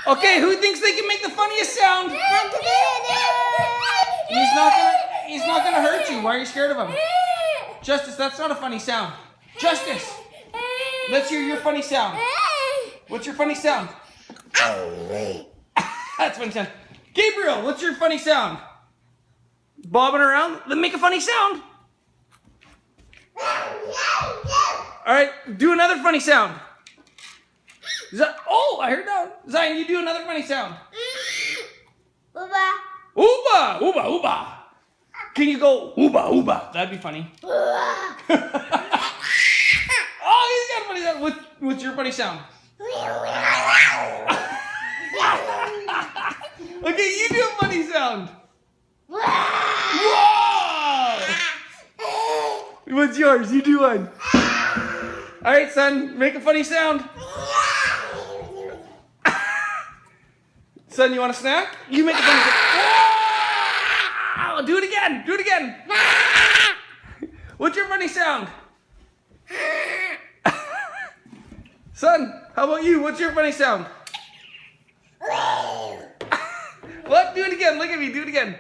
Okay, who thinks they can make the funniest sound? He's not gonna hurt you. Why are you scared of him? Justice, that's not a funny sound. Justice, let's hear your funny sound. What's your funny sound? That's funny sound. Gabriel, what's your funny sound? Bobbing around? Then make a funny sound. All right, do another funny sound. Oh, I heard that. Zion, you do another funny sound. Uba. Uba, uba, uba. Can you go uba, uba? That'd be funny. Oh, he's got a funny sound. What's your funny sound? Okay, you do a funny sound. Whoa! What's yours? You do one. All right, son, make a funny sound. Son, you want a snack? You make a funny sound. Wow! Do it again. Do it again. What's your funny sound? Son, how about you? What's your funny sound? What? Do it again. Look at me. Do it again.